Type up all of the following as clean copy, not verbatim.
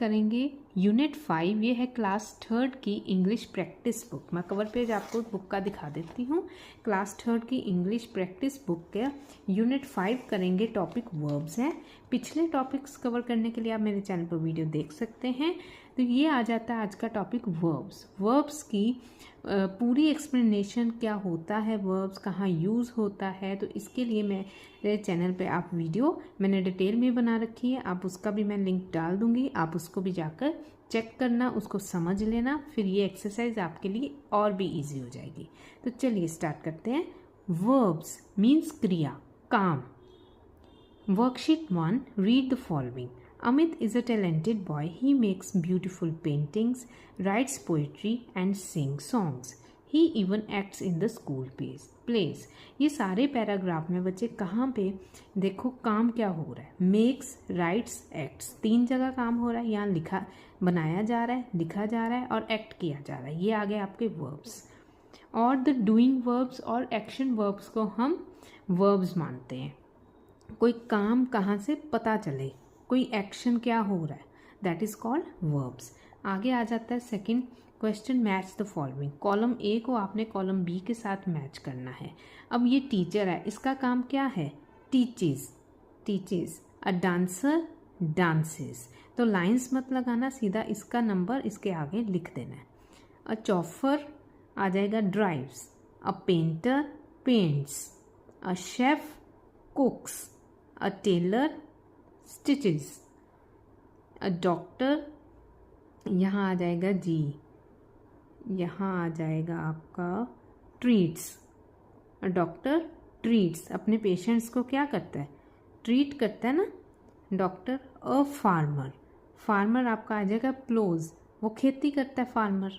करेंगे यूनिट 5। ये है क्लास 3 की इंग्लिश प्रैक्टिस बुक। मैं कवर पेज आपको बुक का दिखा देती हूँ। क्लास 3 की इंग्लिश प्रैक्टिस बुक के यूनिट 5 करेंगे। टॉपिक वर्ब्स है। पिछले टॉपिक्स कवर करने के लिए आप मेरे चैनल पर वीडियो देख सकते हैं। तो ये आ जाता है आज का टॉपिक वर्ब्स। वर्ब्स की पूरी एक्सप्लेनेशन क्या होता है, वर्ब्स कहाँ यूज़ होता है, तो इसके लिए मेरे चैनल पे आप वीडियो मैंने डिटेल में बना रखी है। आप उसका भी मैं लिंक डाल दूँगी, आप उसको भी जाकर चेक करना, उसको समझ लेना, फिर ये एक्सरसाइज आपके लिए और भी ईजी हो जाएगी। तो चलिए स्टार्ट करते हैं। वर्ब्स मीन्स क्रिया, काम। Worksheet 1. Read the following. Amit is a talented boy. He makes beautiful paintings, writes poetry and sings songs. He even acts in the school plays. ये सारे पैराग्राफ में बच्चे कहाँ पे देखो काम क्या हो रहा है। मेक्स, राइट्स, एक्ट्स, 3 जगह काम हो रहा है। यहाँ लिखा बनाया जा रहा है, लिखा जा रहा है और एक्ट किया जा रहा है। ये आ गए आपके वर्ब्स। और द डूइंग वर्ब्स और एक्शन वर्ब्स को हम वर्ब्स मानते हैं। कोई काम कहाँ से पता चले, कोई एक्शन क्या हो रहा है, दैट इज कॉल्ड वर्ब्स। आगे आ जाता है second question, match the following. Column A को आपने कॉलम बी के साथ मैच करना है। अब ये टीचर है, इसका काम क्या है, टीचेस। A dancer dances. तो लाइंस मत लगाना, सीधा इसका नंबर इसके आगे लिख देना है। अ चॉफर आ जाएगा drives. A painter paints. A chef cooks, a tailor stitches, a doctor, यहाँ आ जाएगा जी, यहाँ आ जाएगा आपका ट्रीट्स। अ डॉक्टर ट्रीट्स, अपने पेशेंट्स को क्या करता है, ट्रीट करता है ना डॉक्टर। अ फार्मर आपका आ जाएगा प्लोज, वो खेती करता है फार्मर।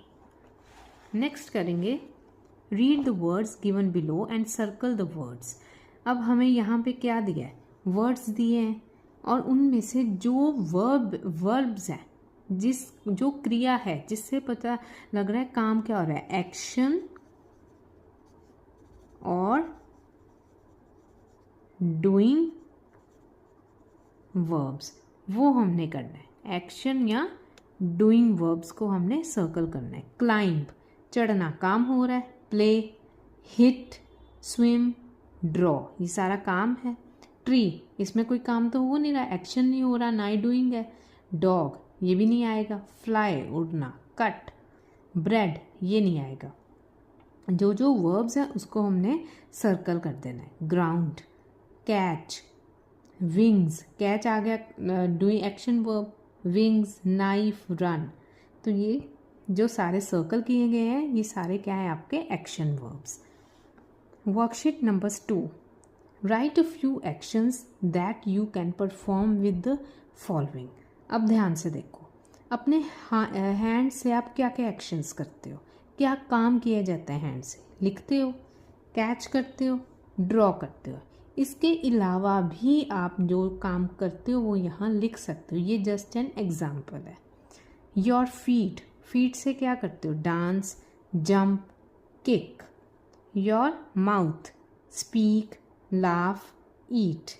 नेक्स्ट करेंगे read the words given below and circle the words. अब हमें यहाँ पे क्या दिया है, वर्ड्स दिए हैं और उनमें से जो वर्ब्स हैं, जो क्रिया है जिससे पता लग रहा है काम क्या हो रहा है, एक्शन और डूइंग वर्ब्स, वो हमने करना है। एक्शन या डूइंग वर्ब्स को हमने सर्कल करना है। क्लाइंब चढ़ना काम हो रहा है, प्ले, हिट, स्विम, ड्रॉ, ये सारा काम है। ट्री, इसमें कोई काम तो हो नहीं रहा, एक्शन नहीं हो रहा, ना ही डूइंग है। डॉग, ये भी नहीं आएगा। फ्लाई उड़ना। कट, ब्रेड, ये नहीं आएगा। जो वर्ब्स हैं उसको हमने सर्कल कर देना है। ग्राउंड, कैच, विंग्स, कैच आ गया doing action verb. Wings, knife, run. तो ये जो सारे सर्कल किए गए हैं ये सारे क्या है आपके action verbs. Worksheet number 2. Write a few actions that you can perform with the following. अब ध्यान से देखो, अपने हैंड से आप क्या क्या एक्शंस करते हो, क्या काम किए जाते हैं हैंड से। लिखते हो, कैच करते हो, ड्रॉ करते हो। इसके अलावा भी आप जो काम करते हो वो यहाँ लिख सकते हो। ये जस्ट एन एग्जाम्पल है। योर फीट से क्या करते हो, dance, jump, kick. Your mouth, speak, laugh, eat.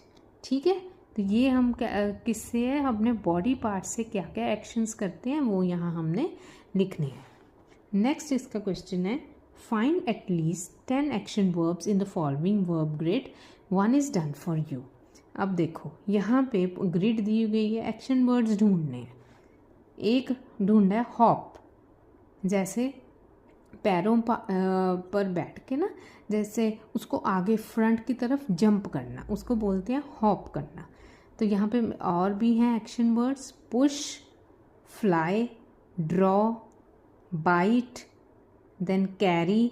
ठीक है, तो ये हम किससे है, अपने बॉडी पार्ट से क्या क्या एक्शंस करते हैं वो यहाँ हमने लिखने हैं। नेक्स्ट इसका क्वेश्चन है, find at least 10 action verbs in the following verb grid, 1 is done for you. अब देखो यहाँ पे ग्रिड दी गई है, एक्शन वर्ड्स ढूंढने हैं। एक ढूंढा है हॉप, जैसे पैरों पर बैठ के ना, जैसे उसको आगे फ्रंट की तरफ जंप करना, उसको बोलते हैं हॉप करना। तो यहाँ पे और भी हैं action words, push, fly, draw, bite, then carry,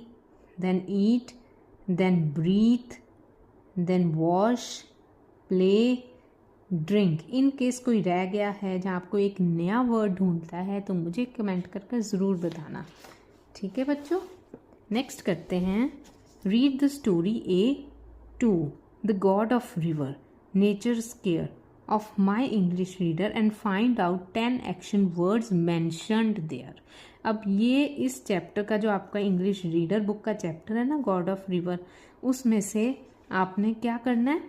then eat, then breathe, then wash, play, drink. In case कोई रह गया है जहाँ आपको एक नया वर्ड ढूंढता है तो मुझे कमेंट करके ज़रूर बताना। ठीक है बच्चों, नेक्स्ट करते हैं। Read the story A2 the god of river nature's care of my English reader and find out 10 action words mentioned there. अब ये इस चैप्टर का जो आपका इंग्लिश रीडर बुक का चैप्टर है ना, गॉड ऑफ रिवर, उसमें से आपने क्या करना है,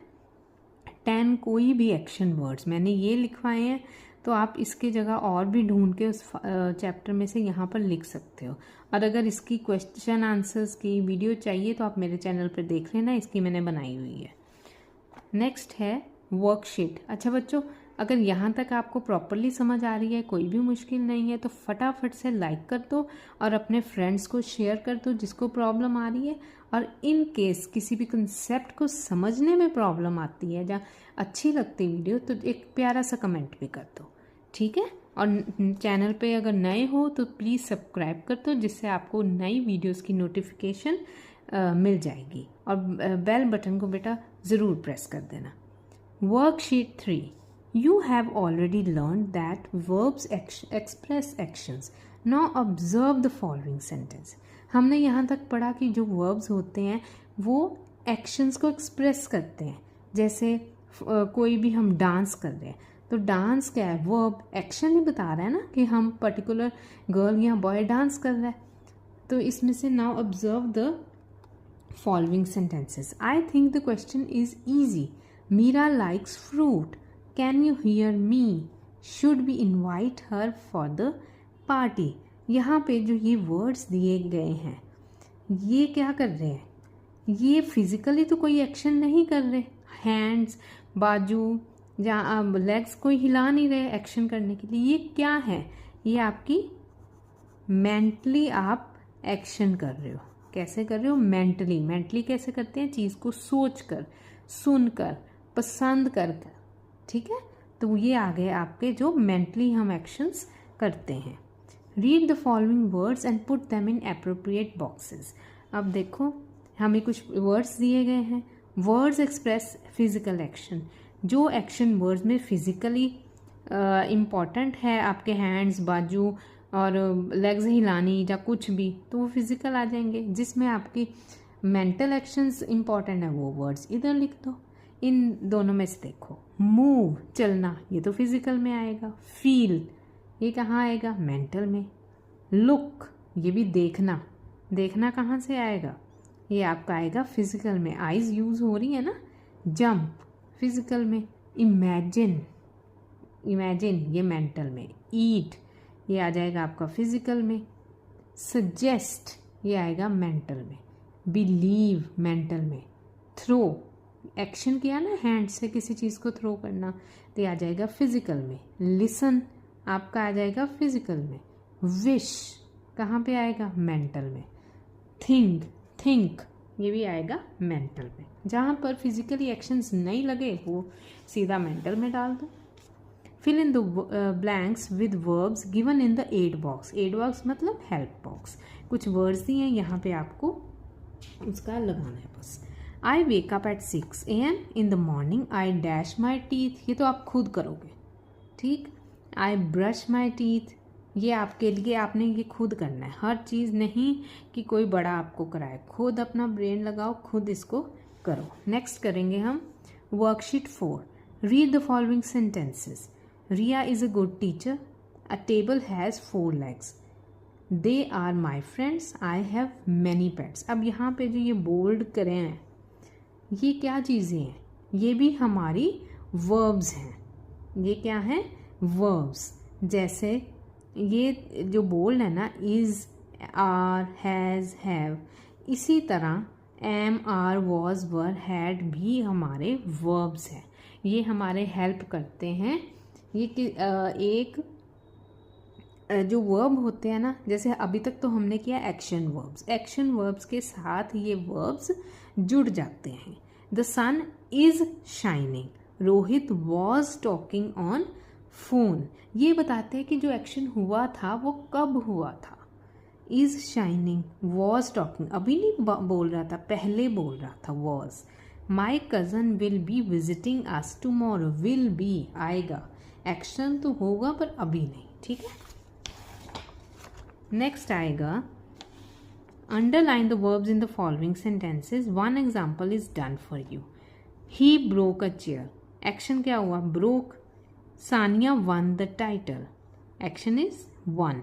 10 कोई भी एक्शन वर्ड्स मैंने ये लिखवाए हैं तो आप इसकी जगह और भी ढूंढ के उस चैप्टर में से यहाँ पर लिख सकते हो। और अगर इसकी क्वेश्चन आंसर्स की वीडियो चाहिए तो आप मेरे चैनल पर देख लेना, इसकी मैंने बनाई हुई है। नेक्स्ट है वर्कशीट। अच्छा बच्चों, अगर यहाँ तक आपको प्रॉपरली समझ आ रही है, कोई भी मुश्किल नहीं है, तो फटाफट से लाइक कर दो और अपने फ्रेंड्स को शेयर कर दो जिसको प्रॉब्लम आ रही है। और इन केस किसी भी कंसेप्ट को समझने में प्रॉब्लम आती है या अच्छी लगती वीडियो, तो एक प्यारा सा कमेंट भी कर दो, ठीक है। और चैनल पे अगर नए हो तो प्लीज़ सब्सक्राइब कर दो, जिससे आपको नई वीडियोस की नोटिफिकेशन मिल जाएगी। और बेल बटन को बेटा ज़रूर प्रेस कर देना। Worksheet 3, You have already learned that verbs express actions. Now observe the following sentence. हमने यहाँ तक पढ़ा कि जो verbs होते हैं वो actions को express करते हैं। जैसे कोई भी हम डांस कर रहे हैं तो डांस क्या है, verb action ही बता रहा है ना कि हम पर्टिकुलर गर्ल या बॉय डांस कर रहा है। तो इसमें से now observe the following sentences. I think the question is easy. Meera likes fruit. Can you hear me? Should we invite her for the party? यहाँ पे जो ये वर्ड्स दिए गए हैं ये क्या कर रहे हैं, ये फिजिकली तो कोई एक्शन नहीं कर रहे, हैंड्स बाजू या लेग्स कोई हिला नहीं रहे एक्शन करने के लिए। ये क्या है, ये आपकी मेंटली आप एक्शन कर रहे हो। कैसे कर रहे हो, मेंटली। मेंटली कैसे करते हैं, चीज़ को सोच कर, सुन कर, पसंद कर, ठीक है। तो ये आ गए आपके जो मेंटली हम एक्शंस करते हैं। Read the following words and put them in appropriate boxes. अब देखो हमें कुछ वर्ड्स दिए गए हैं। Words express physical action. जो एक्शन वर्ड्स में फिजिकली इम्पॉर्टेंट है, आपके हैंड्स बाजू और लेग्स हिलानी या कुछ भी, तो वो फिजिकल आ जाएंगे। जिसमें आपकी मेंटल एक्शंस इम्पॉर्टेंट है वो वर्ड्स इधर लिख दो। इन दोनों में से देखो, मूव चलना, ये तो फिजिकल में आएगा। फील ये कहाँ आएगा, मेंटल में। लुक ये भी देखना, देखना कहाँ से आएगा, ये आपका आएगा फिजिकल में, आईज यूज हो रही है ना। जंप फिजिकल में। इमेजिन, इमेजिन ये मेंटल में। ईट ये आ जाएगा आपका फिजिकल में। सजेस्ट ये आएगा मेंटल में। बिलीव मेंटल में। थ्रो एक्शन किया ना, हैंड से किसी चीज़ को थ्रो करना, तो ये आ जाएगा फिजिकल में। लिसन आपका आ जाएगा फिजिकल में। विश कहाँ पे आएगा, मेंटल में। थिंक ये भी आएगा मेंटल में। जहाँ पर फिजिकली एक्शंस नहीं लगे वो सीधा मेंटल में डाल दो। Fill in the blanks with verbs given in the aid box. Aid box मतलब हेल्प बॉक्स। कुछ वर्ड्स दिए हैं, यहाँ पे आपको उसका लगाना है बस। I wake up at 6 AM in the morning. I dash my teeth. ये तो आप खुद करोगे, ठीक। I brush my teeth. ये आपके लिए आपने ये खुद करना है। हर चीज़ नहीं कि कोई बड़ा आपको कराए, खुद अपना ब्रेन लगाओ, खुद इसको करो। नेक्स्ट करेंगे हम worksheet 4। Read the following sentences. Riya is a good teacher. A table has 4 legs. They are my friends. I have many pets. अब यहाँ पे जो ये बोल्ड करें हैं ये क्या चीज़ें हैं, ये भी हमारी वर्ब्स हैं। ये क्या है, वर्ब्स। जैसे ये जो बोल्ड है ना, इज़, आर, हैज़, हैव, इसी तरह am, are, was, were, had भी हमारे वर्ब्स हैं। ये हमारे हेल्प करते हैं। ये एक जो वर्ब होते हैं ना, जैसे अभी तक तो हमने किया एक्शन वर्ब्स, एक्शन वर्ब्स के साथ ये वर्ब्स जुड़ जाते हैं। The sun is shining. Rohit was talking on phone. ये बताते हैं कि जो एक्शन हुआ था वो कब हुआ था. इज शाइनिंग, वॉज टॉकिंग, अभी नहीं बोल रहा था, पहले बोल रहा था was. My cousin will be visiting us tomorrow. Will be आएगा, एक्शन तो होगा पर अभी नहीं. ठीक है. नेक्स्ट आएगा underline the verbs in the following sentences. One example is done for you. He broke a chair. Action क्या हुआ? Broke. Sania won the title. Action is won.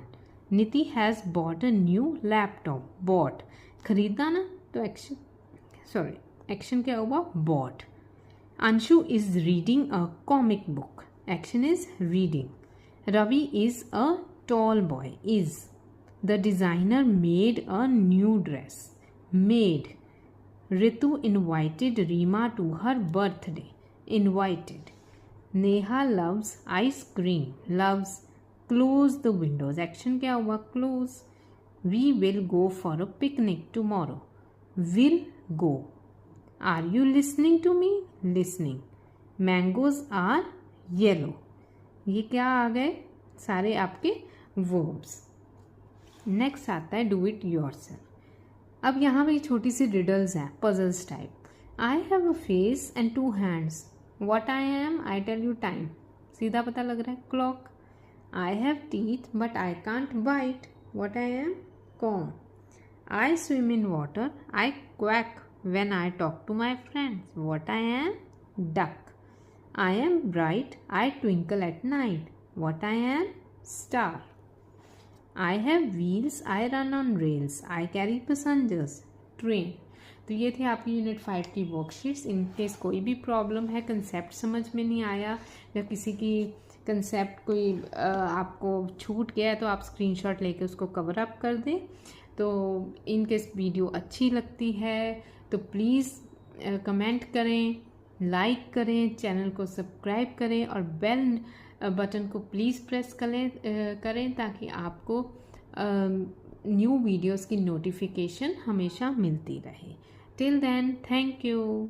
Niti has bought a new laptop. Bought, खरीदा ना, तो action, sorry, action क्या हुआ? Bought. Anshu is reading a comic book. Action is reading. Ravi is a tall boy. Is. The designer made a new dress. Made. Ritu invited Reema to her birthday. Invited. Neha loves ice cream. Loves. Close the windows. Action क्या हुआ? Close. We will go for a picnic tomorrow. Will go. Are you listening to me? Listening. Mangoes are yellow. ये क्या आ गए? सारे आपके verbs. Next आता है do it yourself. अब यहाँ पे छोटी सी रिडल्स हैं, puzzles type. I have a face and 2 hands, what I am? I tell you time. सीधा पता लग रहा है, clock. I have teeth but I can't bite, what I am? Comb. I swim in water, I quack when I talk to my friends, what I am? Duck. I am bright, I twinkle at night, what I am? Star. I have wheels, I run on rails, I carry passengers, train। तो ये थे आपकी unit 5 की worksheets. इन case कोई भी problem है, concept समझ में नहीं आया या किसी की कंसेप्ट कोई आपको छूट गया है तो आप स्क्रीनशॉट लेके उसको कवर अप कर दें। तो इन केस वीडियो अच्छी लगती है तो प्लीज़ कमेंट करें, लाइक करें, चैनल को सब्सक्राइब करें और बेल बटन को प्लीज़ प्रेस करें ताकि आपको न्यू वीडियोस की नोटिफिकेशन हमेशा मिलती रहे। Till then, thank you.